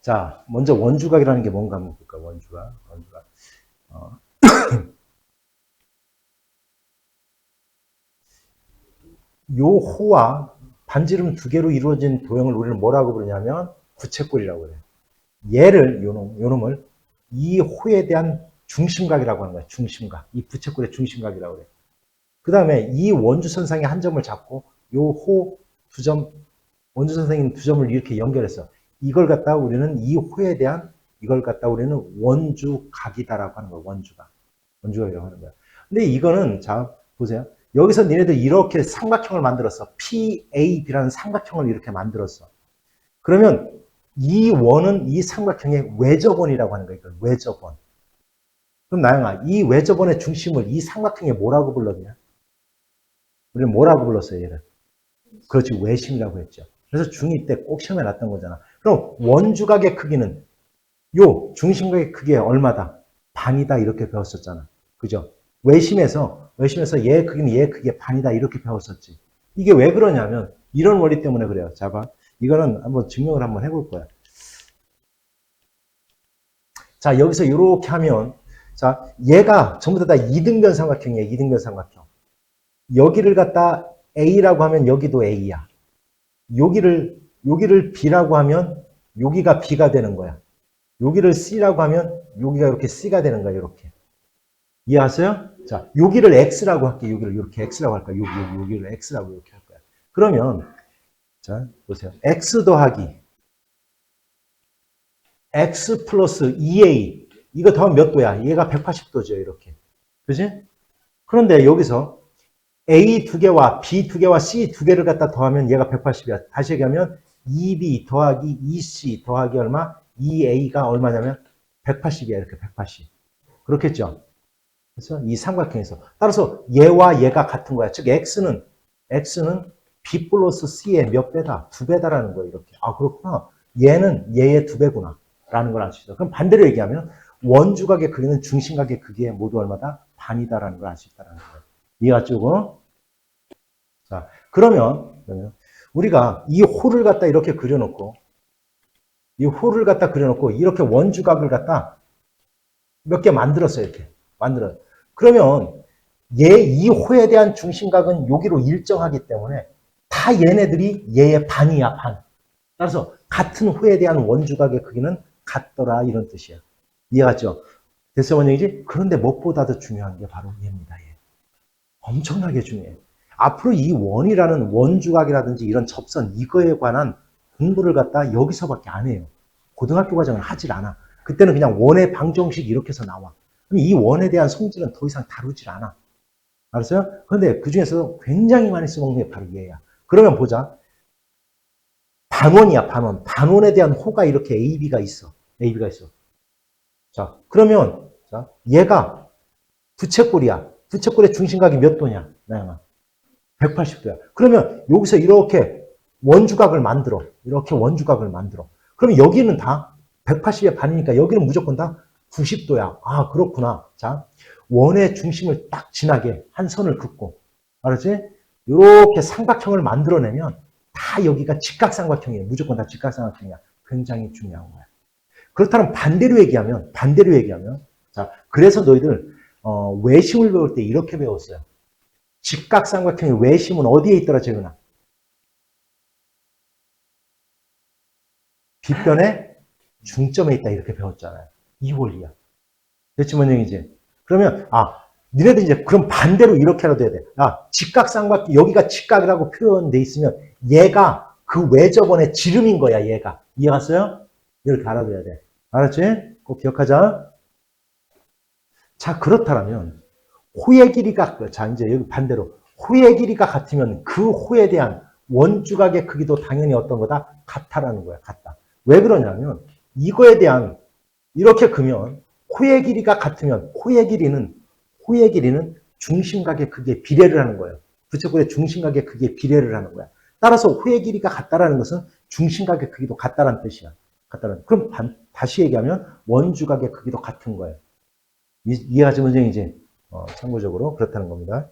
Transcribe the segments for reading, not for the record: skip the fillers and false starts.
자, 먼저 원주각이라는 게 뭔가 한번 볼까, 원주각. 어, 요 호와 반지름 두 개로 이루어진 도형을 우리는 뭐라고 부르냐면 부채꼴이라고 그래요. 얘를, 요놈을 이 호에 대한 중심각이라고 하는 거예요. 중심각. 이 부채꼴의 중심각이라고 그래요. 그 다음에 이 원주선상의 한 점을 잡고 요 호 두 점, 원주선상인 두 점을 이렇게 연결해서 이걸 갖다가 우리는 이 호에 대한 이걸 갖다 우리는 원주각이다라고 하는 거예요. 원주각. 원주각이라고 하는 거예요. 근데 이거는 자 보세요. 여기서 니네들 이렇게 삼각형을 만들었어. PAB라는 삼각형을 이렇게 만들었어. 그러면 이 원은 이 삼각형의 외접원이라고 하는 거예요. 외접원. 그럼 나영아, 이 외접원의 중심을 이 삼각형에 뭐라고 불렀냐? 우리는 뭐라고 불렀어요, 얘를? 그렇지, 외심이라고 했죠. 그래서 중2 때 꼭 시험에 났던 거잖아. 그럼 원주각의 크기는 요 중심각의 크기에 얼마다? 반이다 이렇게 배웠었잖아. 그죠? 외심에서 얘의 크기는 얘의 크기의 반이다 이렇게 배웠었지. 이게 왜 그러냐면 이런 원리 때문에 그래요. 자 봐. 이거는 한번 증명을 한번 해볼 거야. 자, 여기서 이렇게 하면 자, 얘가 전부 다 이등변 삼각형이에요. 이등변 삼각형. 여기를 갖다 A라고 하면 여기도 A야. 여기를 B라고 하면 여기가 B가 되는 거야. 여기를 C라고 하면 여기가 이렇게 C가 되는 거야. 이렇게. 이해하세요? 자, 여기를 X라고 할게. 여기를 이렇게 X라고 할까? 여기를 X라고 이렇게 할 거야. 그러면 자, 보세요. X 더하기 X 플러스 2A 이거 더하면 몇 도야? 얘가 180도죠. 이렇게. 그지? 그런데 여기서 A 두 개와 B 두 개와 C 두 개를 갖다 더하면 얘가 180이야. 다시 얘기하면 2B 더하기 2C 더하기 얼마? 2A가 얼마냐면 180이야. 이렇게 180. 그렇겠죠? 그래서 이 삼각형에서. 따라서 얘와 얘가 같은 거야. 즉, X는 B 플러스 C의 몇 배다? 두 배다라는 거예요. 이렇게. 아, 그렇구나. 얘는 얘의 두 배구나. 라는 걸 알 수 있어. 그럼 반대로 얘기하면 원주각의 크기는 중심각의 크기에 모두 얼마다? 반이다라는 걸 알 수 있다는 거예요. 이해가 쪼고? 자, 그러면 우리가 이 호를 갖다 이렇게 그려놓고 이렇게 원주각을 갖다 몇 개 만들었어요. 이렇게 만들어요. 그러면 이 호에 대한 중심각은 여기로 일정하기 때문에 다 얘네들이 얘의 반이야, 반. 따라서 같은 호에 대한 원주각의 크기는 같더라 이런 뜻이야. 이해갔죠? 됐어, 원영이지? 그런데 무엇보다도 중요한 게 바로 얘입니다. 얘. 엄청나게 중요해. 앞으로 이 원이라는 원주각이라든지 이런 접선 이거에 관한 공부를 갖다 여기서밖에 안 해요. 고등학교 과정은 하질 않아. 그때는 그냥 원의 방정식 이렇게 해서 나와. 그럼 이 원에 대한 성질은 더 이상 다루질 않아. 알았어요? 그런데 그 중에서 굉장히 많이 써먹는 게 바로 얘야. 그러면 보자. 반원이야, 반원. 반원에 대한 호가 이렇게 AB가 있어. AB가 있어. 자, 그러면 자, 얘가 부채꼴이야. 부채꼴의 중심각이 몇 도냐? 나영아. 180도야. 그러면 여기서 이렇게 원주각을 만들어. 이렇게 원주각을 만들어. 그러면 여기는 다 180의 반이니까 여기는 무조건 다 90도야. 아, 그렇구나. 자, 원의 중심을 딱 지나게 한 선을 긋고. 알았지? 이렇게 삼각형을 만들어내면 다 여기가 직각삼각형이에요. 무조건 다 직각삼각형이야. 굉장히 중요한 거야. 그렇다면 반대로 얘기하면, 자, 그래서 너희들, 외심을 배울 때 이렇게 배웠어요. 직각삼각형의 외심은 어디에 있더라, 재근아? 빗변의 중점에 있다, 이렇게 배웠잖아요. 이 원리야. 됐지, 뭔 얘기지? 그러면, 니네들 이제, 그럼 반대로 이렇게라도 해야 돼. 직각삼각형, 여기가 직각이라고 표현돼 있으면, 얘가 그 외접원의 지름인 거야, 얘가. 이해갔어요? 이렇게 알아둬야 돼. 알았지? 꼭 기억하자. 자, 그렇다면, 호의 길이가, 자, 이제 여기 반대로. 호의 길이가 같으면 그 호에 대한 원주각의 크기도 당연히 어떤 거다? 같다라는 거야, 같다. 왜 그러냐면, 이거에 대한, 이렇게 그면, 호의 길이가 같으면, 호의 길이는 중심각의 크기에 비례를 하는 거예요. 부채꼴의 중심각의 크기에 비례를 하는 거야. 따라서 호의 길이가 같다라는 것은 중심각의 크기도 같다라는 뜻이야. 그럼 다시 얘기하면 원주각의 크기도 같은 거예요. 이해하지 문제이지? 참고적으로 그렇다는 겁니다.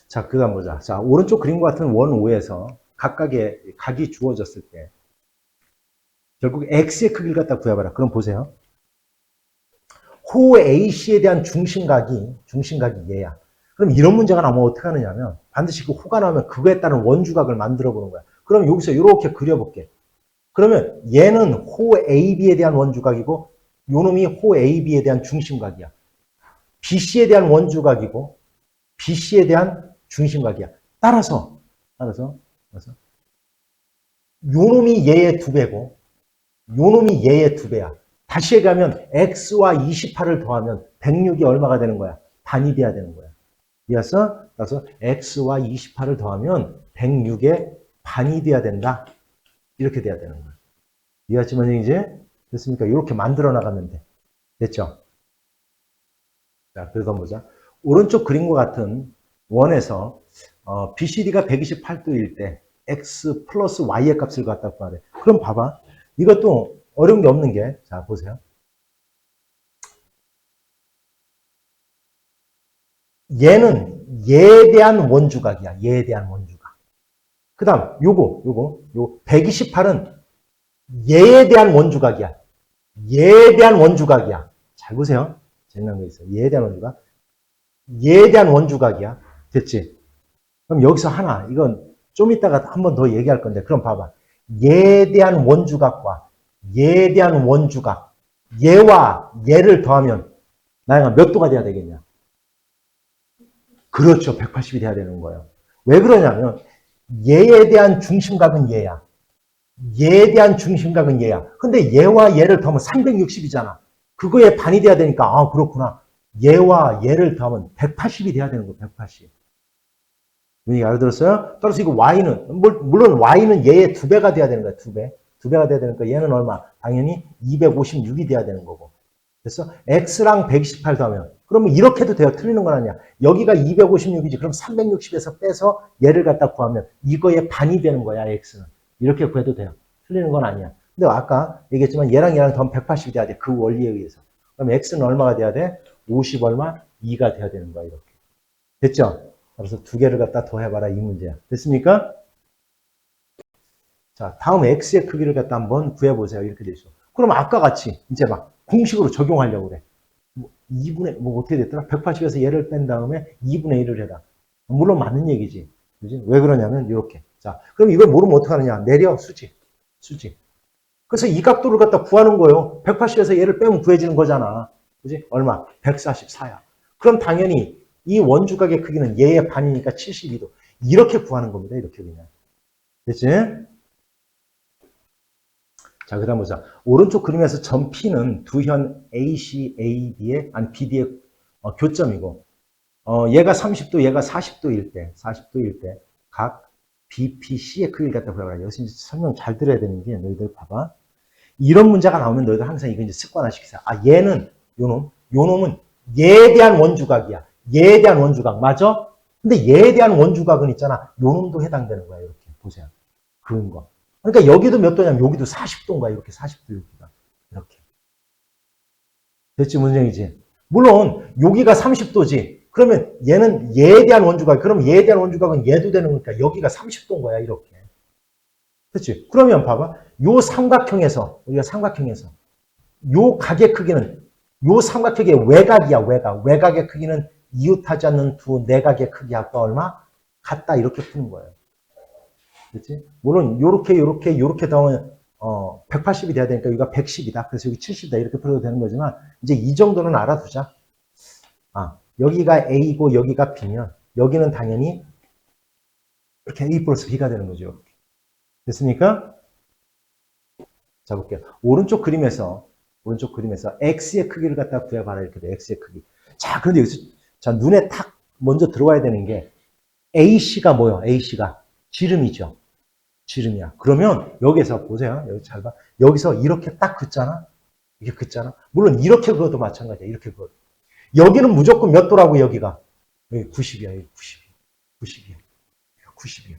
자, 그 다음 보자. 자, 오른쪽 그림과 같은 원 5에서 각각의 각이 주어졌을 때 결국 x의 크기를 갖다 구해봐라. 그럼 보세요. 호 AC에 대한 중심각이 얘야. 그럼 이런 문제가 나오면 어떻게 하느냐면 반드시 그 호가 나오면 그거에 따른 원주각을 만들어 보는 거야. 그럼 여기서 이렇게 그려볼게. 그러면 얘는 호 AB에 대한 원주각이고 요놈이 호 AB에 대한 중심각이야. BC에 대한 원주각이고 BC에 대한 중심각이야. 따라서 요놈이 얘의 2배고 요놈이 얘의 2배야. 다시 얘기하면 x와 28을 더하면 106이 얼마가 되는 거야? 반이 돼야 되는 거야. 이어서 그래서 x와 28을 더하면 106의 반이 돼야 된다. 이렇게 돼야 되는 거야. 이해하시면 이제 됐습니까? 이렇게 만들어 나가면 돼. 됐죠? 자, 그래서 보자. 오른쪽 그림과 같은 원에서 BCD가 128도일 때 x 플러스 y의 값을 갖다 구하래. 그럼 봐봐. 이것도 어려운 게 없는 게, 자, 보세요. 얘는 얘에 대한 원주각이야. 얘에 대한 원주각. 그 다음, 요거 128은 얘에 대한 원주각이야. 얘에 대한 원주각이야. 잘 보세요. 재미난 거 있어요. 얘에 대한 원주각. 얘에 대한 원주각이야. 됐지? 그럼 여기서 하나, 이건 좀 이따가 한 번 더 얘기할 건데, 그럼 봐봐. 얘에 대한 원주각과 얘에 대한 원주각, 얘와 얘를 더하면 나이가 몇 도가 돼야 되겠냐? 그렇죠. 180이 돼야 되는 거예요. 왜 그러냐면 얘에 대한 중심각은 얘야. 얘에 대한 중심각은 얘야. 근데 얘와 얘를 더하면 360이잖아. 그거에 반이 돼야 되니까 아 그렇구나. 얘와 얘를 더하면 180이 돼야 되는 거야. 180. 분위기 알아들었어요? 따라서 이거 y는 물론 y는 얘의 2배가 돼야 되는 거야. 2배. 2배가 돼야 되니까 얘는 얼마? 당연히 256이 돼야 되는 거고. 그래서 x랑 128 더하면 그러면 이렇게도 돼요. 틀리는 건 아니야. 여기가 256이지. 그럼 360에서 빼서 얘를 갖다 구하면 이거의 반이 되는 거야. x는. 이렇게 구해도 돼요. 틀리는 건 아니야. 근데 아까 얘기했지만 얘랑 얘랑 더하면 180이 돼야 돼. 그 원리에 의해서. 그럼 x는 얼마가 돼야 돼? 50 얼마? 2가 돼야 되는 거야. 이렇게. 됐죠? 그래서 2개를 갖다 더해봐라. 이 문제야. 됐습니까? 자, 다음 x의 크기를 갖다 한번 구해보세요. 이렇게 돼 있어. 그럼 아까 같이 이제 막 공식으로 적용하려고 그래. 2분의, 어떻게 됐더라? 180에서 얘를 뺀 다음에 2분의 1을 해라. 물론 맞는 얘기지. 그지? 왜 그러냐면, 이렇게. 자, 그럼 이걸 모르면 어떡하느냐? 내려, 수직. 그래서 이 각도를 갖다 구하는 거예요. 180에서 얘를 빼면 구해지는 거잖아. 그지? 얼마? 144야. 그럼 당연히 이 원주각의 크기는 얘의 반이니까 72도. 이렇게 구하는 겁니다. 이렇게 그냥. 됐지? 자, 그 다음 보자. 오른쪽 그림에서 점 P는 두 현 AC, AB의, 아니, BD의 교점이고, 얘가 30도, 얘가 40도일 때, 각 BPC의 크기를 갖다 구해봐라. 여기서 설명 잘 들어야 되는 게, 너희들 봐봐. 이런 문제가 나오면 너희들 항상 이거 이제 습관화시키세요. 아, 얘는, 요놈은 얘에 대한 원주각이야. 얘에 대한 원주각. 맞아? 근데 얘에 대한 원주각은 있잖아. 요놈도 해당되는 거야. 이렇게. 보세요. 그런 거. 그러니까 여기도 몇 도냐면 여기도 40도인가 이렇게 40도 여기가 이렇게 됐지 문제이지. 물론 여기가 30도지. 그러면 얘는 얘에 대한 원주각. 그럼 얘에 대한 원주각은 얘도 되는 거니까 여기가 30도인 거야 이렇게. 됐지? 그러면 봐봐. 요 삼각형에서 우리가 삼각형에서 요 각의 크기는 요 삼각형의 외곽이야 외곽의 크기는 이웃하지 않는 두 내각의 크기하고 얼마 같다 이렇게 푸는 거예요. 그렇지? 물론 요렇게 더하면 180이 돼야 되니까 여기가 110이다. 그래서 여기 70이다. 이렇게 풀어도 되는 거지만 이제 이 정도는 알아두자. 아, 여기가 A고 여기가 B면 여기는 당연히 이렇게 A 플러스 B가 되는 거죠. 됐습니까? 자, 볼게요. 오른쪽 그림에서 X의 크기를 갖다 구해봐라. 이렇게 돼. X의 크기. 자, 그런데 여기서 자, 눈에 탁 먼저 들어와야 되는 게 AC가 뭐예요? AC가 지름이죠. 지름이야. 그러면 여기서 보세요. 여기 잘 봐. 여기서 이렇게 딱 긋잖아. 이게 긋잖아. 물론 이렇게 그어도 마찬가지야. 이렇게 그어도. 여기는 무조건 몇 도라고 여기가? 여기 90이야. 여기 90이야. 90이야.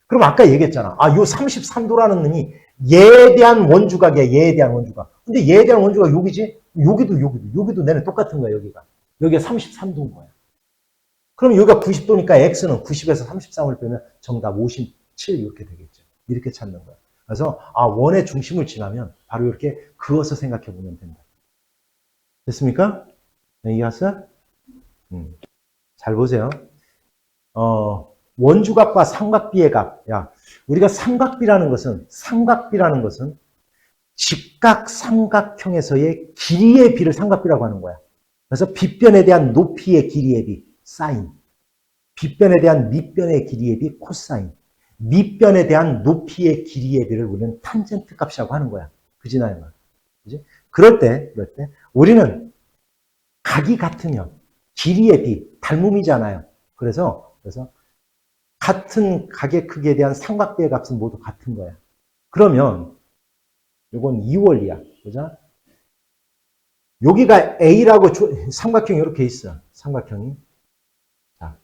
그럼 아까 얘기했잖아. 아, 요 33도라는 놈이 얘에 대한 원주각이야. 얘에 대한 원주각. 근데 얘에 대한 원주각 여기지? 여기도 내는 똑같은 거야. 여기가 33도인 거야. 그럼 여기가 90도니까 x는 90에서 33을 빼면 정답 57 이렇게 되겠죠. 이렇게 찾는 거야. 그래서 원의 중심을 지나면 바로 이렇게 그어서 생각해 보면 된다. 됐습니까? 네, 이해하세요? 잘 보세요. 원주각과 삼각비의 값. 우리가 삼각비라는 것은 직각삼각형에서의 길이의 비를 삼각비라고 하는 거야. 그래서 빗변에 대한 높이의 길이의 비, 사인. 빗변에 대한 밑변의 길이의 비, 코사인. 밑변에 대한 높이의 길이의 비를 우리는 탄젠트 값이라고 하는 거야. 그지, 나의 말. 그지? 그럴 때, 우리는 각이 같으면 길이의 비, 닮음이잖아요. 그래서 같은 각의 크기에 대한 삼각비의 값은 모두 같은 거야. 그러면 이건 2원리야. 보자. 여기가 A라고 삼각형이 이렇게 있어. 삼각형이. 자,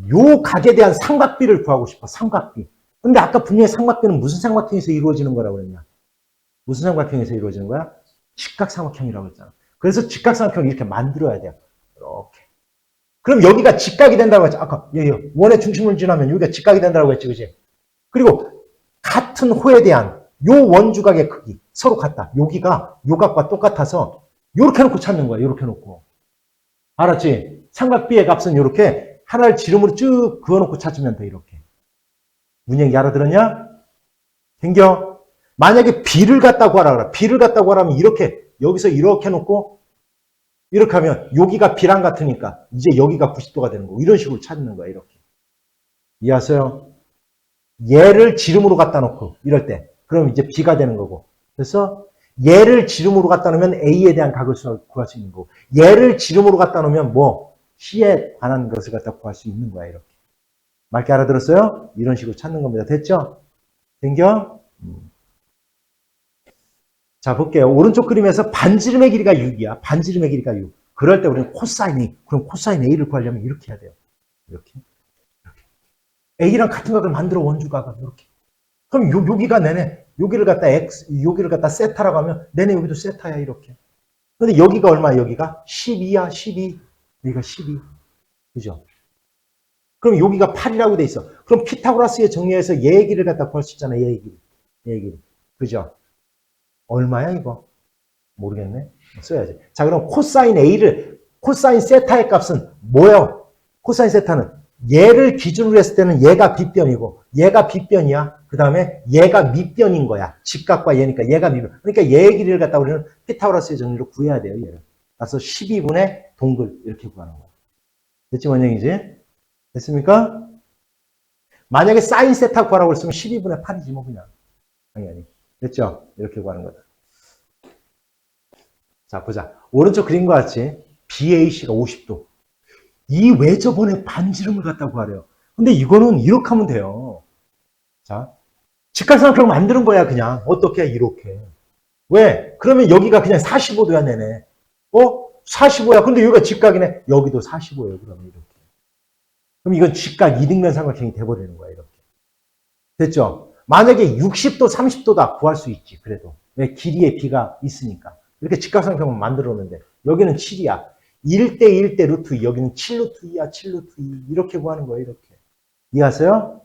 요 각에 대한 삼각비를 구하고 싶어. 삼각비. 근데 아까 분명히 삼각비는 무슨 삼각형에서 이루어지는 거라고 그랬냐? 무슨 삼각형에서 이루어지는 거야? 직각삼각형이라고 했잖아. 그래서 직각삼각형을 이렇게 만들어야 돼요. 이렇게. 그럼 여기가 직각이 된다고 했지. 아까 원의 중심을 지나면 여기가 직각이 된다고 했지. 그지? 그리고 같은 호에 대한 요 원주각의 크기 서로 같다. 여기가 요 각과 똑같아서 요렇게 놓고 찾는 거야. 요렇게 놓고. 알았지? 삼각비의 값은 요렇게 하나를 지름으로 쭉 그어놓고 찾으면 돼. 이렇게. 문영이 알아들었냐? 생겨. 만약에 B를 갖다 구하라 그래. B를 갖다 구하라면 이렇게 여기서 이렇게 놓고 이렇게 하면 여기가 B랑 같으니까 이제 여기가 90도가 되는 거고 이런 식으로 찾는 거야. 이렇게. 이해하세요? 얘를 지름으로 갖다 놓고 이럴 때 그럼 이제 B가 되는 거고. 그래서 얘를 지름으로 갖다 놓으면 A에 대한 각을 구할 수 있는 거고 얘를 지름으로 갖다 놓으면 C에 관한 것을 갖다 구할 수 있는 거야. 이렇게. 맑게 알아들었어요? 이런 식으로 찾는 겁니다. 됐죠? 생겨? 자, 볼게요. 오른쪽 그림에서 반지름의 길이가 6이야. 반지름의 길이가 6. 그럴 때 우리는 코사인 A. 그럼 코사인 A를 구하려면 이렇게 해야 돼요. 이렇게. A랑 같은 각을 만들어 원주각을 이렇게. 그럼 여기가 내내 여기를 갖다 여기를 갖다 세타라고 하면 내내 여기도 세타야 이렇게. 근데 여기가 얼마야? 여기가 12야. 12. 여기가 12. 그죠? 그럼 여기가 8이라고 돼 있어. 그럼 피타고라스의 정리에서 얘의 길이를 갖다 구할 수 있잖아. 얘의 길이. 그죠? 얼마야 이거? 모르겠네. 써야지. 자, 그럼 코사인 세타의 값은 뭐예요? 코사인 세타는 얘를 기준으로 했을 때는 얘가 빗변이고 얘가 빗변이야. 그 다음에 얘가 밑변인 거야. 직각과 얘니까 얘가 밑변. 그러니까 얘의 길이를 갖다 우리는 피타고라스의 정리로 구해야 돼요. 얘를. 그래서 12분의 동글 이렇게 구하는 거야. 됐지 원형이지? 됐습니까? 만약에 사인 세타 구하라고 했으면 12분의 8이지 뭐 그냥. 당연히. 됐죠? 이렇게 구하는 거다. 자, 보자. 오른쪽 그림과 같이 BAC가 50도. 이 외접원의 반지름을 갖다 구하래요. 근데 이거는 이렇게 하면 돼요. 자, 직각삼각형 만드는 거야, 그냥. 어떻게? 이렇게. 왜? 그러면 여기가 그냥 45도야, 내내. 45야. 근데 여기가 직각이네. 여기도 45예요, 그러면 이렇게. 그럼 이건 직각 이등변 삼각형이 돼버리는 거야, 이렇게. 됐죠? 만약에 60도, 30도다 구할 수 있지, 그래도. 왜? 길이의 비가 있으니까. 이렇게 직각삼각형을 만들어 놓는데 여기는 7이야. 1대 1대 루트 2, 여기는 7루트 2야. 7루트 2. 이렇게 구하는 거예요. 이렇게. 이해하세요?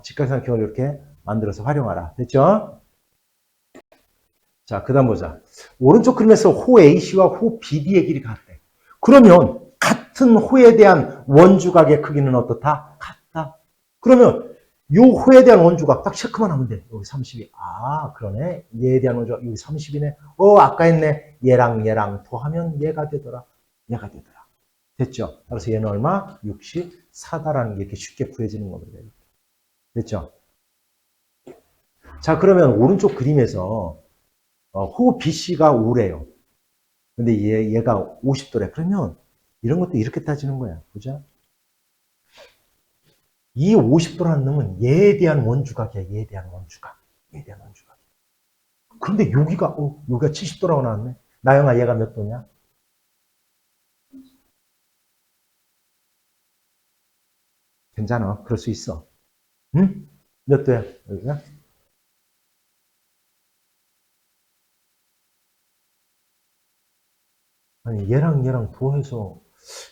직각삼각형을 이렇게 만들어서 활용하라. 됐죠? 자, 그 다음 보자. 오른쪽 그림에서 호 AC와 호 BD의 길이가 같대. 그러면 같은 호에 대한 원주각의 크기는 어떻다? 같다. 그러면 요 호에 대한 원주각 딱 체크만 하면 돼. 여기 30이. 그러네. 얘에 대한 원주각 여기 30이네. 아까 했네. 얘랑 더하면 얘가 되더라. 됐죠? 그래서 얘는 얼마? 64다라는 게 이렇게 쉽게 구해지는 겁니다. 됐죠? 자, 그러면 오른쪽 그림에서 호 BC가 5래요. 근데 얘가 50도래. 그러면 이런 것도 이렇게 따지는 거야. 보자. 이 50도라는 놈은 얘에 대한 원주각이야. 얘에 대한 원주각. 그런데 여기가 70도라고 나왔네. 나영아, 얘가 몇 도냐? 괜찮아. 그럴 수 있어. 응? 몇 도야? 여기가? 아니, 얘랑 더해서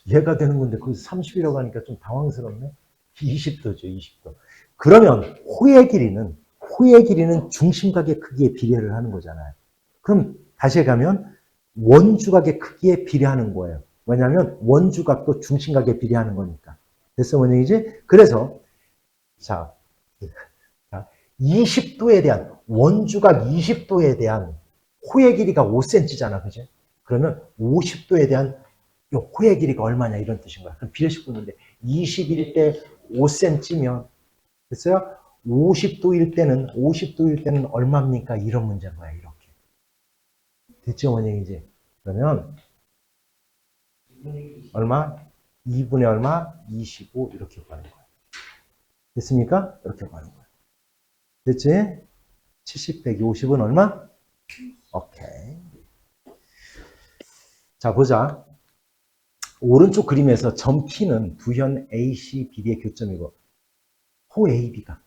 얘가 되는 건데 거기서 30이라고 하니까 좀 당황스럽네. 20도죠, 20도. 그러면 호의 호의 길이는 중심각의 크기에 비례를 하는 거잖아요. 그럼 다시 가면 원주각의 크기에 비례하는 거예요. 왜냐하면 원주각도 중심각에 비례하는 거니까. 됐어, 원영이지? 그래서 자 20도에 대한 원주각 20도에 대한 호의 길이가 5cm잖아, 그지? 그러면 50도에 대한 호의 길이가 얼마냐 이런 뜻인 거야. 그럼 비례식 푸는데 21대 5cm면 됐어요? 50도일 때는 얼마입니까? 이런 문제인 거야, 이렇게. 됐죠, 원영이지? 그러면 얼마? 2분의 얼마? 25 이렇게 구하는 거야. 됐습니까? 이렇게 구하는 거야. 됐지? 70 빼기 50은 얼마? 오케이. 자, 보자. 오른쪽 그림에서 점 P는 두현 AC, BD의 교점이고 호 AB가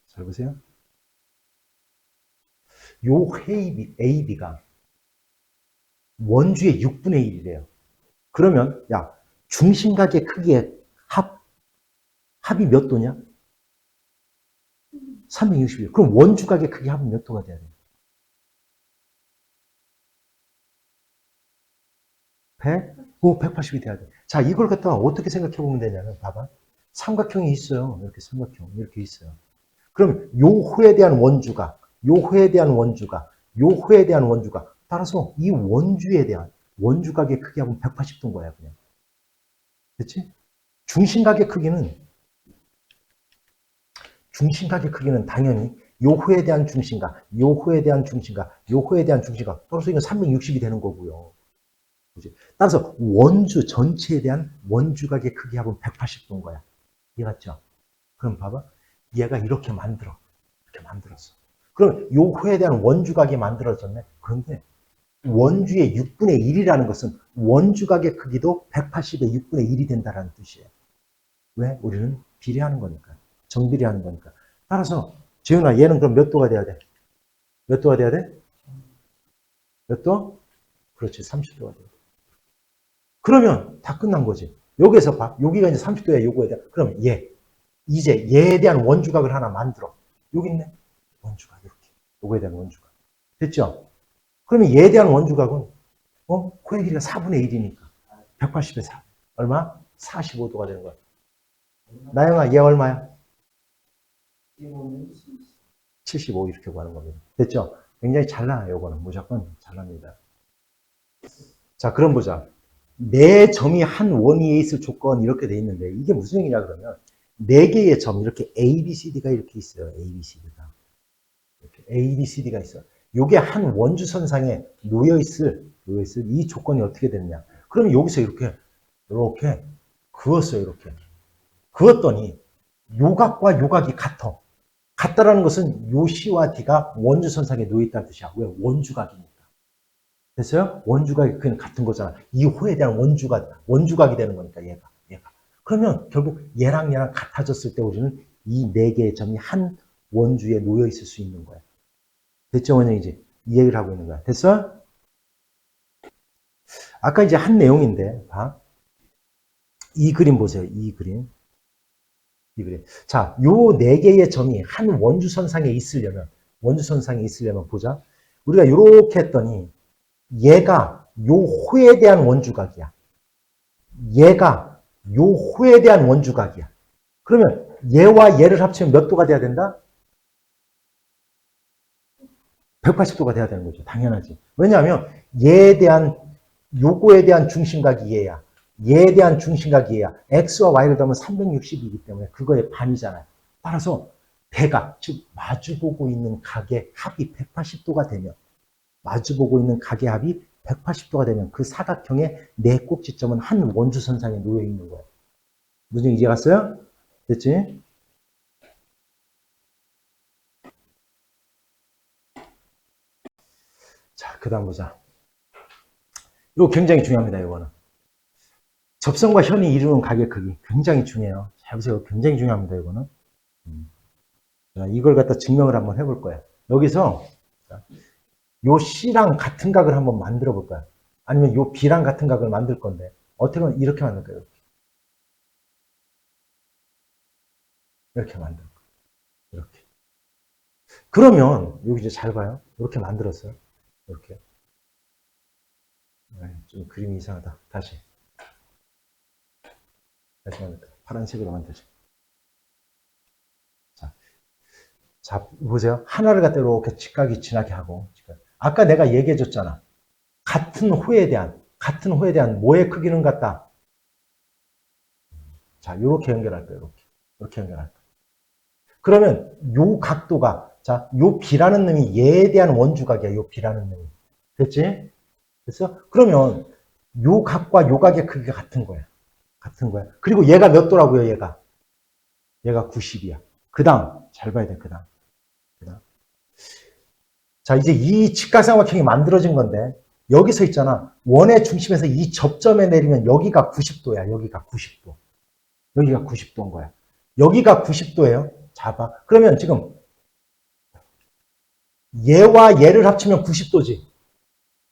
잘 보세요. 요 AB가 원주의 6분의 1이래요. 그러면 야, 중심각의 크기의 합이 몇 도냐? 361. 그럼 원주각의 크기 합은 몇 도가 돼야 돼? 100? 180이 돼야 돼. 자, 이걸 갖다가 어떻게 생각해 보면 되냐면, 봐봐. 삼각형이 있어요. 이렇게 삼각형, 이렇게 있어요. 그럼 요 호에 대한 원주각, 요 호에 대한 원주각, 요 호에 대한 원주각. 따라서 이 원주에 대한 원주각의 크기하고는 180도인 거야, 그냥. 그렇지? 중심각의 크기는 당연히 요 호에 대한 중심각, 요 호에 대한 중심각, 요 호에 대한 중심각. 따라서 이건 360이 되는 거고요. 그치? 따라서 원주 전체에 대한 원주각의 크기하고는 180도인 거야. 이해갔죠? 그럼 봐봐. 얘가 이렇게 만들었어. 그럼 요 호에 대한 원주각이 만들어졌네. 그런데 원주의 6분의 1이라는 것은 원주각의 크기도 180의 6분의 1이 된다는 뜻이에요. 왜? 우리는 비례하는 거니까. 정비례하는 거니까. 따라서 재윤아, 얘는 그럼 몇 도가 돼야 돼? 몇 도가 돼야 돼? 몇 도? 그렇지, 30도가 돼. 그러면 다 끝난 거지. 여기에서 봐. 여기가 이제 30도야, 요거에 대한. 그럼 이제 얘에 대한 원주각을 하나 만들어. 여기 있네. 원주각, 이렇게. 요거에 대한 원주각. 됐죠? 그러면 얘에 대한 원주각은, 코의 길이가 4분의 1이니까. 180에 4. 얼마? 45도가 되는 거야. 나영아, 얘 얼마야? 75 이렇게 구하는 겁니다. 됐죠? 굉장히 잘 나와요, 요거는. 무조건 잘 납니다. 자, 그럼 보자. 네 점이 한 원위에 있을 조건 이렇게 돼 있는데 이게 무슨 얘기냐 그러면 네 개의 점 이렇게 A, B, C, D가 이렇게 있어요. A, B, C, D가 이렇게 A, B, C, D가 있어. 요게 한 원주선상에 놓여 있을 이 조건이 어떻게 되느냐? 그러면 여기서 이렇게 그었어요. 이렇게 그었더니 요각과 요각이 같아. 같다라는 것은 요 C와 D가 원주선상에 놓여 있다는 뜻이야. 왜? 원주각이니까. 됐어요? 원주각이 그냥 같은 거잖아. 이 호에 대한 원주각이 되는 거니까, 얘가. 그러면 결국 얘랑 같아졌을 때 우리는 이 네 개의 점이 한 원주에 놓여 있을 수 있는 거야. 됐죠, 원영이지? 이 얘기를 하고 있는 거야. 됐어? 아까 이제 한 내용인데, 봐. 이 그림 보세요, 이 그림. 자, 요 네 개의 점이 한 원주선상에 있으려면 보자. 우리가 요렇게 했더니, 얘가 요 호에 대한 원주각이야. 얘가 요 호에 대한 원주각이야. 그러면 얘와 얘를 합치면 몇 도가 돼야 된다? 180도가 돼야 되는 거죠. 당연하지. 왜냐하면 요거에 대한 중심각이 얘야. 얘에 대한 중심각이 얘야. x와 y를 더하면 360이기 때문에 그거의 반이잖아요. 따라서 대각, 즉 마주보고 있는 각의 합이 180도가 되면 그 사각형의 네 꼭지점은 한 원주선상에 놓여 있는 거예요. 무슨 이제 갔어요? 됐지? 자, 그 다음 보자. 이거 굉장히 중요합니다, 이거는. 접선과 현이 이루는 각의 크기. 굉장히 중요해요. 잘 보세요. 굉장히 중요합니다, 이거는. 자, 이걸 갖다 증명을 한번 해볼 거예요. 여기서, 요 C랑 같은 각을 한번 만들어 볼까요? 아니면 요 B랑 같은 각을 만들 건데, 어떻게 하면 이렇게 만들까요? 이렇게 만들 거예요. 그러면 여기 이제 잘 봐요. 이렇게 만들었어요. 이렇게. 좀 그림이 이상하다. 다시 만들까? 파란색으로 만들자. 자, 보세요. 하나를 갖다 이렇게 직각이 진하게 하고. 아까 내가 얘기해 줬잖아. 같은 호에 대한 뭐의 크기는 같다. 자, 이렇게 연결할 거예요. 이렇게 연결할 거예요. 그러면 요 각도가, 자, 요 B라는 놈이 얘에 대한 원주각이야. 요 B라는 놈이. 됐지? 됐어? 그러면 요 각과 요 각의 크기가 같은 거야. 같은 거야. 그리고 얘가 몇 도라고요, 얘가? 얘가 90이야. 그 다음, 잘 봐야 돼, 그 다음. 자, 이제 이 직각삼각형이 만들어진 건데, 여기서 있잖아. 원의 중심에서 이 접점에 내리면 여기가 90도야. 여기가 90도. 여기가 90도인 거야. 여기가 90도예요. 자, 봐. 그러면 지금 얘와 얘를 합치면 90도지.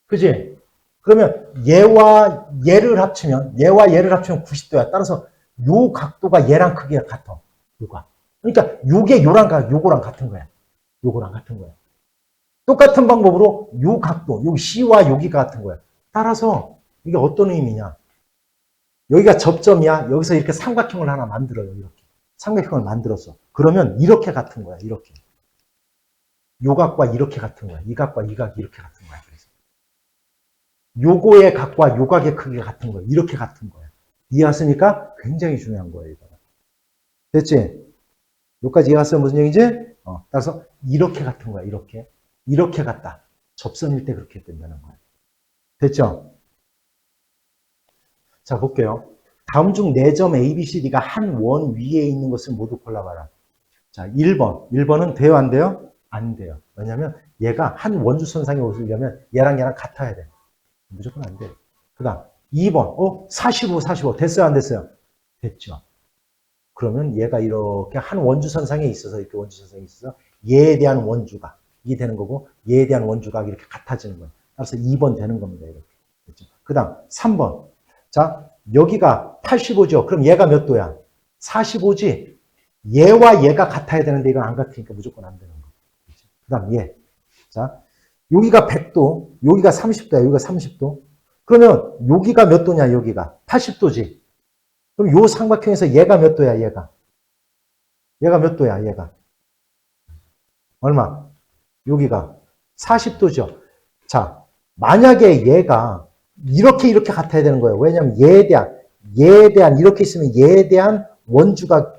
그지? 그러면 얘와 얘를 합치면 90도야. 따라서 요 각도가 얘랑 크기가 같아. 요가. 그러니까 요게 요거랑 같은 거야. 요거랑 같은 거야. 똑같은 방법으로 요 각도, 요 C와 여기가 같은 거야. 따라서 이게 어떤 의미냐? 여기가 접점이야. 여기서 이렇게 삼각형을 하나 만들어요. 이렇게. 삼각형을 만들었어. 그러면 이렇게 같은 거야. 이렇게. 요 각과 이렇게 같은 거야. 이 각과 이 각이 이렇게 같은 거야. 그래서 요거의 각과 요 각의 크기가 같은 거야. 이렇게 같은 거야. 이해하십니까? 굉장히 중요한 거예요. 이거. 됐지? 여기까지 이해했어요? 무슨 얘기지? 따라서 이렇게 같은 거야. 이렇게. 이렇게 같다. 접선일 때 그렇게 된다는 거야. 됐죠? 자, 볼게요. 다음 중 4점 A, B, C, D가 한 원 위에 있는 것을 모두 골라봐라. 자, 1번. 1번은 돼요, 안 돼요? 안 돼요. 왜냐면 얘가 한 원주선상에 오시려면 얘랑 같아야 돼. 무조건 안 돼. 그 다음 2번. 45. 됐어요, 안 됐어요? 됐죠. 그러면 얘가 이렇게 한 원주선상에 있어서, 이렇게 원주선상에 있어서 얘에 대한 원주가 이게 되는 거고, 얘에 대한 원주가 이렇게 같아지는 거예요. 따라서 2번 되는 겁니다. 이렇게. 됐죠. 그 다음 3번. 자, 여기가 85죠. 그럼 얘가 몇 도야? 45지. 얘와 얘가 같아야 되는데 이건 안 같으니까 무조건 안 되는 거. 그 다음 얘. 자, 여기가 100도, 여기가 30도야. 여기가 30도. 그러면 여기가 몇 도냐? 여기가 80도지. 그럼 요 삼각형에서 얘가 몇 도야? 얘가 몇 도야? 얘가 얼마? 여기가 40도죠. 자, 만약에 얘가 이렇게 같아야 되는 거예요. 왜냐하면 얘에 대한 이렇게 있으면 얘에 대한 원주가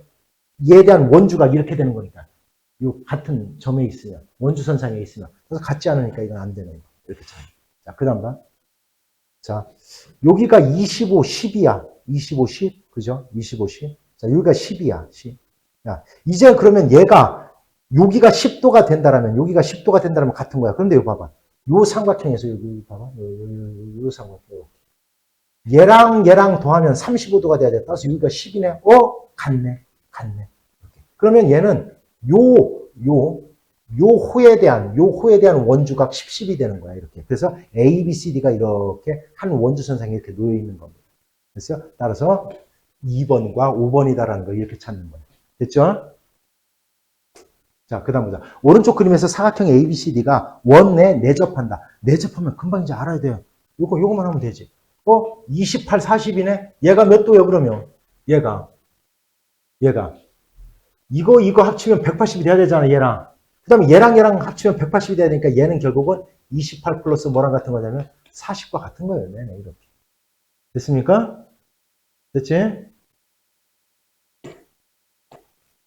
이렇게 되는 거니까. 요 같은 점에 있으면 원주선상에 있으면 그래서 같지 않으니까 이건 안 되는 거. 이렇게 참. 자, 그다음 봐. 자, 여기가 25, 10이야. 25, 10. 그죠? 25, 10. 자, 여기가 10이야. 10. 야, 이제 그러면 얘가 여기가 10도가 된다라면 같은 거야. 그런데 여기 봐봐. 요 삼각형에서 여기 봐봐. 요 삼각형. 얘랑 더하면 35도가 돼야 돼. 따라서 여기가 10이네. 같네. 이렇게. 그러면 얘는 요 호에 대한 원주각 10이 되는 거야. 이렇게. 그래서 A, B, C, D가 이렇게 한 원주선상에 이렇게 놓여 있는 겁니다. 그래서 따라서 2번과 5번이다라는 걸 이렇게 찾는 거예요. 됐죠? 자, 그 다음 보자. 오른쪽 그림에서 사각형 ABCD가 원에 내접한다. 내접하면 금방 이제 알아야 돼요. 요거만 하면 되지. 28, 40이네? 얘가 몇 도야, 그러면? 얘가. 이거 합치면 180이 돼야 되잖아, 얘랑. 그 다음에 얘랑 합치면 180이 돼야 되니까 얘는 결국은 28 플러스 뭐랑 같은 거냐면 40과 같은 거예요, 네네, 이렇게. 됐습니까? 됐지?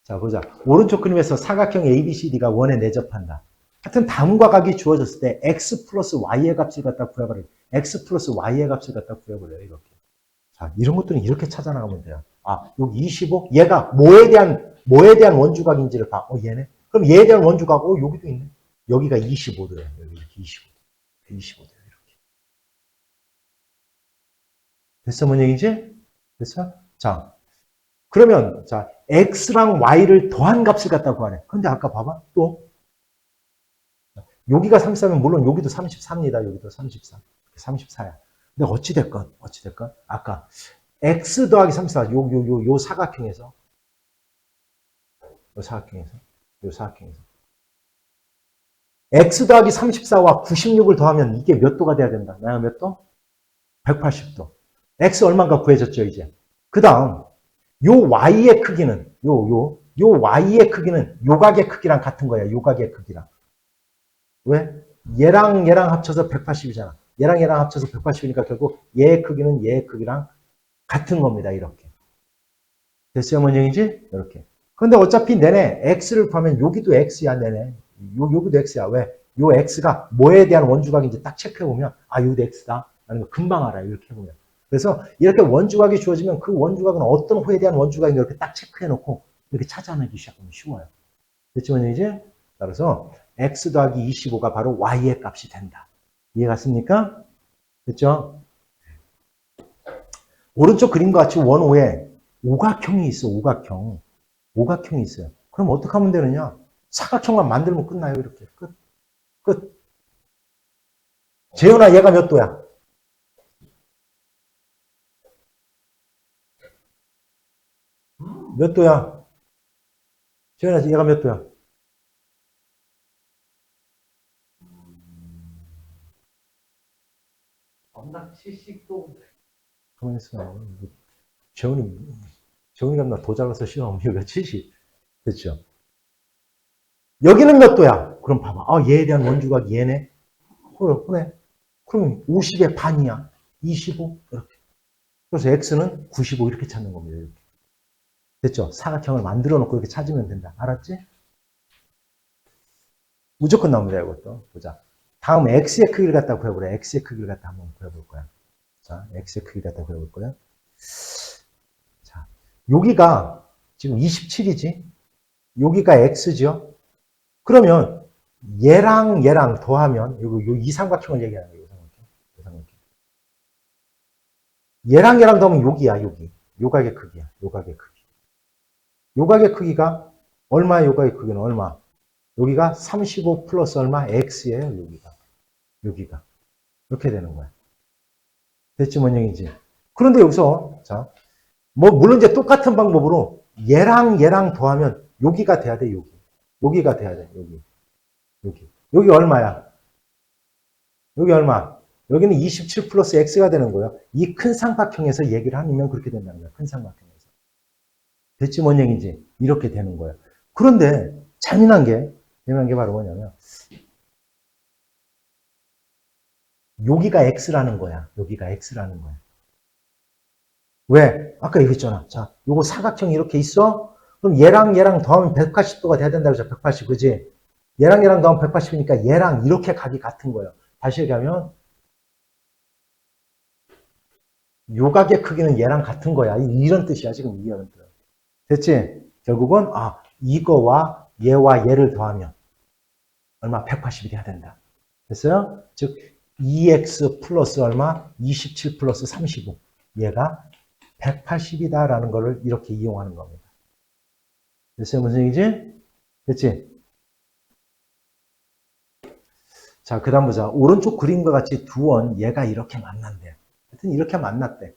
자, 보자. 오른쪽 그림에서 사각형 ABCD가 원에 내접한다. 하여튼 다음과 각이 주어졌을 때 x 플러스 y의 값을 갖다 구해버려요. x 플러스 y의 값을 갖다 구해버려요. 이렇게. 자, 이런 것들은 이렇게 찾아나가면 돼요. 여기 25? 얘가 뭐에 대한 원주각인지를 봐. 얘네. 그럼 얘에 대한 원주각, 여기도 있네. 여기가 25도예요. 여기 이렇게 25도예요. 이렇게. 됐어? 뭔 얘기지? 됐어? 자, 그러면, 자, x랑 y를 더한 값을 갖다 구하래. 근데 아까 봐봐. 또. 여기가 34면 물론 여기도 34입니다. 여기도 34. 34야. 근데 어찌됐건. 아까 x 더하기 34. 요 사각형에서. x 더하기 34와 96을 더하면 이게 몇 도가 돼야 된다? 나야 몇 도? 180도. x 얼마인가 구해졌죠, 이제. 그 다음, 요 y의 크기는, 요 y의 크기는 요 각의 크기랑 같은 거야, 요 각의 크기랑. 왜? 얘랑 합쳐서 180이잖아. 얘랑 합쳐서 180이니까 결국 얘의 크기는 얘의 크기랑 같은 겁니다, 이렇게. 됐어요, 뭔 얘기인지? 이렇게. 근데 어차피 내내 x를 구하면 여기도 x야, 내내. 여기도 x야. 왜? 요 x가 뭐에 대한 원주각인지 딱 체크해보면, 아, 요도 x다. 라는 거 금방 알아요, 이렇게 해보면. 그래서 이렇게 원주각이 주어지면 그 원주각은 어떤 호에 대한 원주각인지 이렇게 딱 체크해놓고 이렇게 찾아내기 시작하면 쉬워요. 됐죠, 뭔 얘기지? 따라서 x 더하기 25가 바로 y의 값이 된다. 이해갔습니까? 됐죠? 오른쪽 그림과 같이 원호에 오각형이 있어, 오각형. 오각형이 있어요. 그럼 어떻게 하면 되느냐? 사각형만 만들면 끝나요, 이렇게. 끝. 재현아, 얘가 몇 도야? 몇 도야? 재현아, 얘가 몇 도야? 엄낙 70도. 가만히 있어. 재훈이가 나 더 잘라서 시험, 여기가 70. 됐죠? 여기는 몇 도야? 그럼 봐봐. 아, 얘에 대한 원주각이 얘네. 그래. 그럼 50의 반이야. 25. 이렇게. 그래서 x는 95 이렇게 찾는 겁니다. 이렇게. 됐죠? 사각형을 만들어 놓고 이렇게 찾으면 된다. 알았지? 무조건 나옵니다. 이것도. 보자. 다음 x의 크기를 갖다 구해보래. x의 크기를 갖다 한번 구해볼 거야. 자, x의 크기를 갖다 구해볼 거야. 자, 여기가 지금 27이지? 여기가 x죠? 그러면 얘랑 더하면 요 이삼각형을 얘기하는 거예요. 이삼각형. 얘랑 더하면 여기야, 여기. 요각의 크기야. 요각의 크기. 요각의 크기가 얼마야? 요각의 크기는 얼마? 여기가 35 플러스 얼마? x예요, 여기가. 이렇게 되는 거야. 됐지, 뭔 얘기지? 그런데 여기서, 자, 물론 이제 똑같은 방법으로 얘랑 더하면 여기가 돼야 돼, 여기. 여기가 돼야 돼, 여기. 여기 얼마야? 여기 얼마? 여기는 27 플러스 x가 되는 거예요. 이 큰 삼각형에서 얘기를 하면 그렇게 된다는 거야, 큰 삼각형에서. 됐지, 뭔 얘기인지? 이렇게 되는 거예요. 그런데 재미난 게 바로 뭐냐면, 여기가 x라는 거야. 여기가 x라는 거야. 왜? 아까 얘기했잖아. 자, 요거 사각형이 이렇게 있어? 그럼 얘랑 더하면 180도가 돼야 된다고 했죠. 180, 그지? 얘랑 더하면 180이니까 얘랑 이렇게 각이 같은 거예요. 다시 얘기하면, 요 각의 크기는 얘랑 같은 거야. 이런 뜻이야, 지금 이런 뜻. 됐지? 결국은, 아, 이거와 얘를 더하면 얼마? 180이 돼야 된다. 됐어요? 즉, 2x 플러스 얼마? 27 플러스 35. 얘가 180이다라는 것을 이렇게 이용하는 겁니다. 됐어요? 무슨 얘기지? 됐지? 자, 그 다음 보자. 오른쪽 그림과 같이 두 원, 얘가 이렇게 만난대. 하여튼 이렇게 만났대.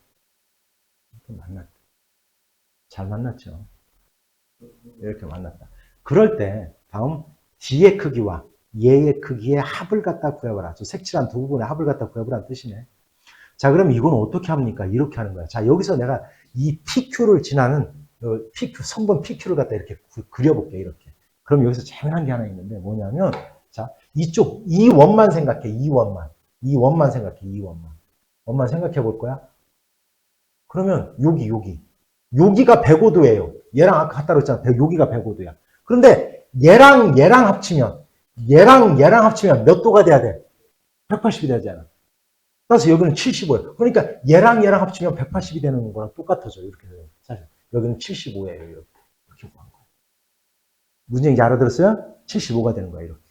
잘 만났죠. 이렇게 만났다. 그럴 때, 다음, D의 크기와 얘의 크기의 합을 갖다 구해봐라. 저 색칠한 두 부분의 합을 갖다 구해보라는 뜻이네. 자, 그럼 이건 어떻게 합니까? 이렇게 하는 거야. 자, 여기서 내가 이 PQ를 지나는 성분 PQ를 갖다 이렇게 그려볼게, 이렇게. 그럼 여기서 재미난 게 하나 있는데 뭐냐면, 자, 이쪽, 이 원만 생각해, 이 원만 생각해, 이 원만. 원만 생각해 볼 거야. 그러면 여기가 105도예요. 얘랑 아까 갖다 놓았잖아. 여기가 105도야. 그런데 얘랑 합치면 몇 도가 돼야 돼? 180이 되잖아. 따라서 여기는 75예요. 그러니까 얘랑 합치면 180이 되는 거랑 똑같아져. 이렇게 돼요. 사실 여기는 75예요. 이렇게 구한 거예요. 무슨 얘기인지 알아들었어요? 75가 되는 거야. 이렇게.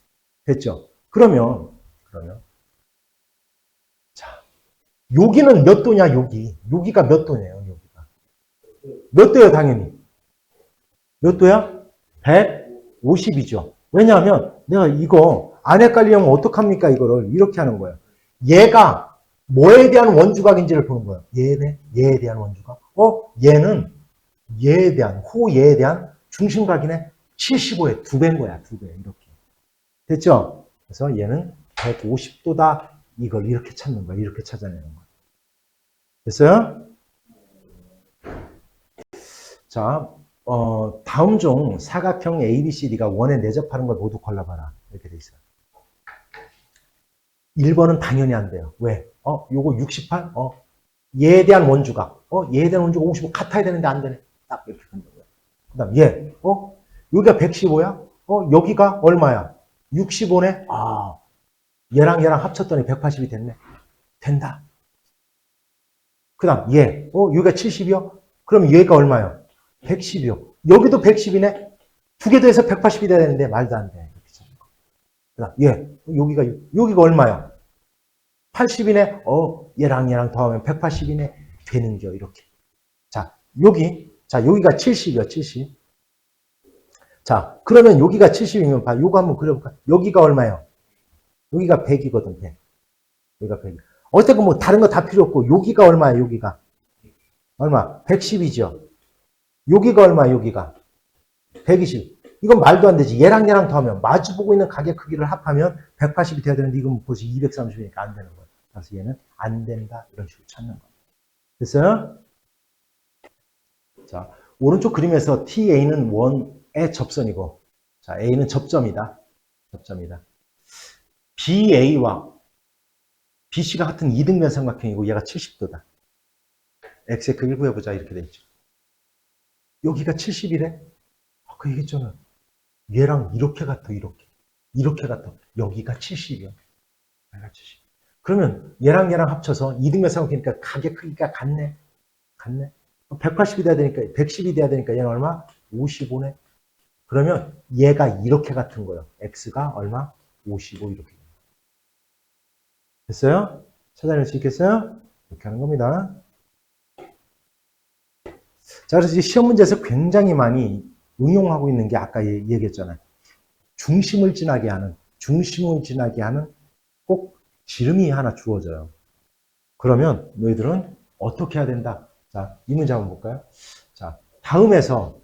됐죠? 그러면 자, 여기는 몇 도냐? 여기가 몇 도냐요? 여기가 몇 도예요? 당연히 몇 도야? 150이죠. 왜냐하면 내가 이거 안 헷갈리려면 어떡합니까? 이거를 이렇게 하는 거예요. 얘가 뭐에 대한 원주각인지를 보는 거예요. 얘에 대한 원주각. 얘는 호얘에 대한 중심각이네. 75에 2배인 거야. 2배. 이렇게. 됐죠? 그래서 얘는 150도다. 이걸 이렇게 찾는 거야. 이렇게 찾아내는 거야. 됐어요? 자, 다음 중 사각형 ABCD가 원에 내접하는 걸 모두 골라봐라. 이렇게 돼 있어요. 1번은 당연히 안 돼요. 왜? 요거 68? 얘에 대한 원주가, 얘에 대한 원주가 55 같아야 되는데 안 되네. 딱 이렇게 된다고요. 그 다음, 얘, 여기가 115야? 여기가 얼마야? 65네? 얘랑 합쳤더니 180이 됐네. 된다. 그 다음, 얘, 여기가 70이요? 그럼 얘가 얼마요? 110이요. 여기도 110이네? 두 개 더해서 180이 돼야 되는데 말도 안 돼. 그 다음, 여기가 얼마야? 80이네? 얘랑 더하면 180이네? 되는겨, 이렇게. 자, 여기가 70이요, 70. 자, 그러면 여기가 70이면 봐. 요거 한번 그려볼까? 여기가 얼마예요? 여기가 100이거든, 100. 여기가 100. 어쨌든 뭐 다른 거 다 필요 없고, 여기가 얼마야, 여기가? 얼마? 110이죠. 여기가 얼마야, 여기가? 120. 이건 말도 안 되지. 얘랑 더하면 마주보고 있는 가게 크기를 합하면 180이 돼야 되는데 이건 벌써 230이니까 안 되는 거예요. 그래서 얘는 안 된다. 이런 식으로 찾는 거예요. 됐어요? 자, 오른쪽 그림에서 TA는 원의 접선이고, 자, A는 접점이다. 접점이다. BA와 BC가 같은 이등변 삼각형이고 얘가 70도다. X의 크기를 구해보자. 이렇게 돼 있죠. 여기가 70이래? 그 얘기했잖아. 얘랑 이렇게 같아, 이렇게. 이렇게 같아. 여기가 70이야. 얘가 70. 그러면 얘랑 합쳐서 이등변 삼각형이니까 가게 크기가 같네. 같네. 180이 돼야 되니까, 110이 돼야 되니까 얘는 얼마? 55네. 그러면 얘가 이렇게 같은 거예요. X가 얼마? 55 이렇게. 됐어요? 찾아낼 수 있겠어요? 이렇게 하는 겁니다. 자, 그래서 이제 시험 문제에서 굉장히 많이 응용하고 있는 게 아까 얘기했잖아요. 중심을 지나게 하는 꼭 지름이 하나 주어져요. 그러면 너희들은 어떻게 해야 된다? 자, 이 문제 한번 볼까요? 자, 다음에서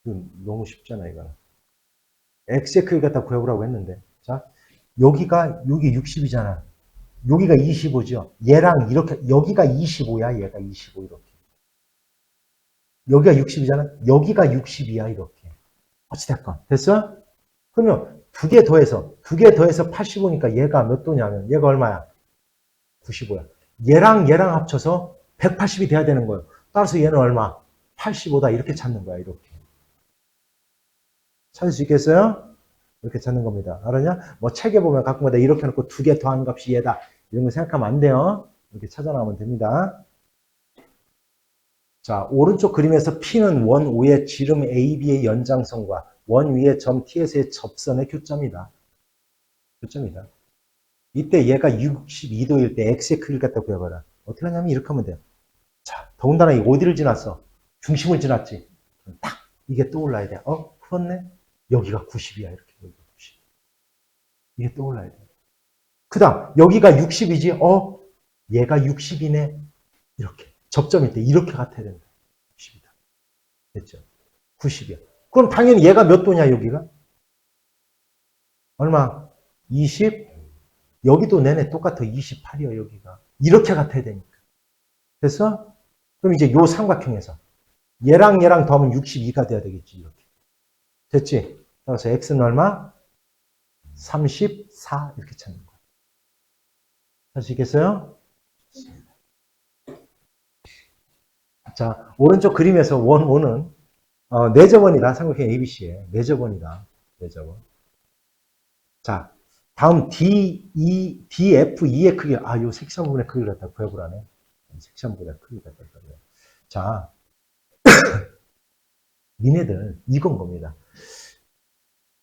너무 쉽잖아, 이거는. X의 크기 갖다 구해보라고 했는데. 자, 여기 60이잖아. 여기가 25죠. 얘랑 이렇게, 여기가 25야, 얘가 25 이렇게. 여기가 60이잖아. 여기가 60이야, 이렇게. 어찌됐건. 됐어? 그러면 두 개 더해서 85니까 얘가 몇 도냐면, 얘가 얼마야? 95야. 얘랑 합쳐서 180이 돼야 되는 거예요. 따라서 얘는 얼마? 85다. 이렇게 찾는 거야, 이렇게. 찾을 수 있겠어요? 이렇게 찾는 겁니다. 알았냐? 뭐 책에 보면 가끔마다 이렇게 놓고 두 개 더한 값이 얘다. 이런 거 생각하면 안 돼요. 이렇게 찾아나가면 됩니다. 자, 오른쪽 그림에서 P는 원 O의 지름 AB의 연장선과 원 위의 점 T에서의 접선의 교점이다. 교점이다. 이때 얘가 62도일 때 X의 크기를 갖다 구해봐라. 어떻게 하냐면 이렇게 하면 돼요. 자, 더군다나 이 어디를 지났어? 중심을 지났지. 딱 이게 떠올라야 돼. 풀었네? 여기가 90이야. 이렇게. 여기가 90. 이게 떠올라야 돼. 그 다음 여기가 60이지. 얘가 60이네. 이렇게. 접점일 때 이렇게 같아야 된다. 90이다. 됐죠? 90이야. 그럼 당연히 얘가 몇 도냐, 여기가? 얼마? 20? 여기도 내내 똑같아. 28이야, 여기가. 이렇게 같아야 되니까. 됐어? 그럼 이제 요 삼각형에서 얘랑 더하면 62가 돼야 되겠지, 이렇게. 됐지? 그래서 x는 얼마? 34 이렇게 찾는 거야. 아시겠어요? 자, 오른쪽 그림에서 원 5는 내접원이다. 삼각형 ABC에 내접원이다. 내접원. 자, 다음 DFE의 크기. 요 섹션 부분의 크기를 갖다 구해보라네. 섹션 부분의 크기를 갖다 구해보라. 자, 니네들 이건 겁니다.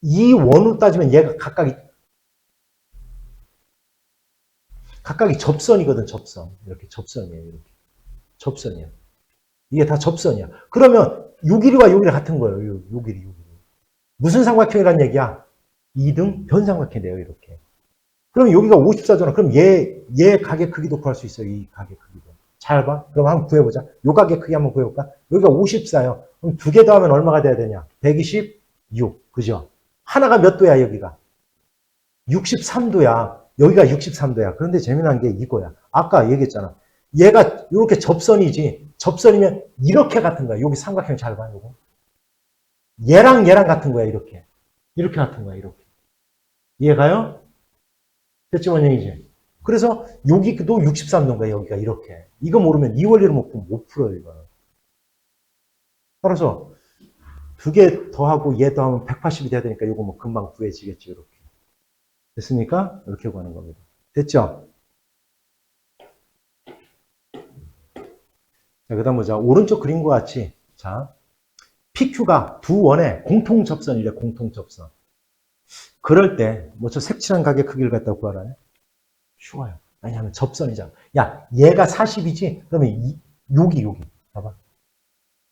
이 원으로 따지면 얘가 각각이 접선이거든. 접선. 이렇게 접선이에요. 이렇게 접선이야. 이게 다 접선이야. 그러면 요 길이와 요 길이 같은 거예요. 요 길이. 무슨 삼각형이란 얘기야? 2등 변삼각형이래요. 이렇게. 그럼 여기가 54잖아. 그럼 얘 가게 크기도 구할 수 있어요. 이 가게 크기도. 잘 봐. 그럼 한번 구해보자. 요 가게 크기 한번 구해볼까? 여기가 54요. 그럼 두 개 더하면 얼마가 돼야 되냐? 126. 그죠? 하나가 몇 도야, 여기가? 63도야. 여기가 63도야. 그런데 재미난 게 이거야. 아까 얘기했잖아. 얘가 이렇게 접선이지. 접선이면 이렇게 같은 거야. 여기 삼각형 잘 봐, 요거. 얘랑 같은 거야, 이렇게. 이렇게 같은 거야, 이렇게. 이해가요? 됐지, 원형이지? 그래서 여기도 63도인가, 여기가 이렇게. 이거 모르면 이 원리를 못 풀어요, 이거는. 따라서 두 개 더하고 얘 더하면 180이 돼야 되니까 이거 뭐 금방 구해지겠죠, 이렇게. 됐습니까? 이렇게 구하는 겁니다. 됐죠? 자, 그 다음 보자. 오른쪽 그림과 같이. 자, PQ가 두 원의 공통접선이래, 공통접선. 그럴 때, 뭐 저 색칠한 가게 크기를 갖다 구하라. 쉬워요. 왜냐하면 접선이잖아. 야, 얘가 40이지? 그러면 여기. 봐봐.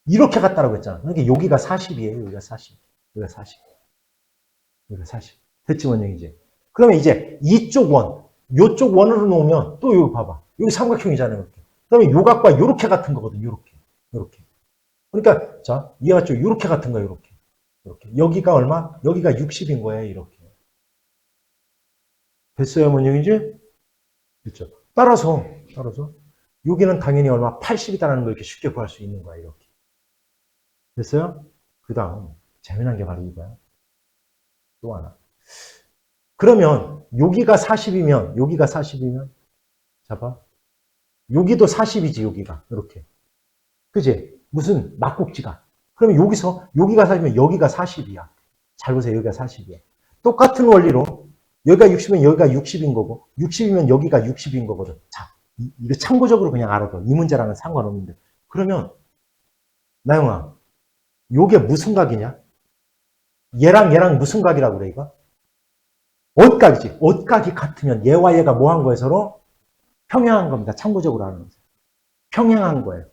이렇게 갔다라고 했잖아. 그러니까 여기가 40이에요. 여기가 40. 여기가 40. 여기가 40. 됐지, 원형이지? 그러면 이제 이쪽 원, 요쪽 원으로 놓으면 또 여기 봐봐. 여기 삼각형이잖아요. 이렇게. 그러면 요 각과 요렇게 같은 거거든. 요렇게. 그러니까, 자, 이해갔죠? 요렇게 같은 거야, 요렇게. 여기가 얼마? 여기가 60인 거예요, 이렇게. 됐어요, 원형이지? 그렇죠. 따라서 여기는 당연히 얼마? 80이다라는 걸 이렇게 쉽게 구할 수 있는 거야, 이렇게. 됐어요? 그 다음, 재미난 게 바로 이거야. 또 하나. 그러면, 여기가 40이면, 잡아. 여기도 40이지, 여기가. 이렇게. 그지? 무슨 막국지가. 그러면 여기가 40이면 여기가 40이야. 잘 보세요, 여기가 40이야. 똑같은 원리로, 여기가 60이면 여기가 60인 거고, 60이면 여기가 60인 거거든. 자, 이거 참고적으로 그냥 알아둬. 이 문제랑은 상관없는데. 그러면, 나영아, 요게 무슨 각이냐? 얘랑 무슨 각이라고 그래, 이거? 옷각이지. 옷각이 같으면 얘와 얘가 뭐 한 거예요, 서로? 평행한 겁니다. 참고적으로 알아놓으세요. 평행한 거예요.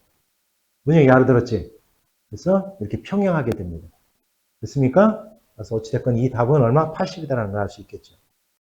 문영이 알아들었지? 그래서 이렇게 평행하게 됩니다. 됐습니까? 그래서 어찌됐건 이 답은 얼마? 80이다라는 걸 알 수 있겠죠.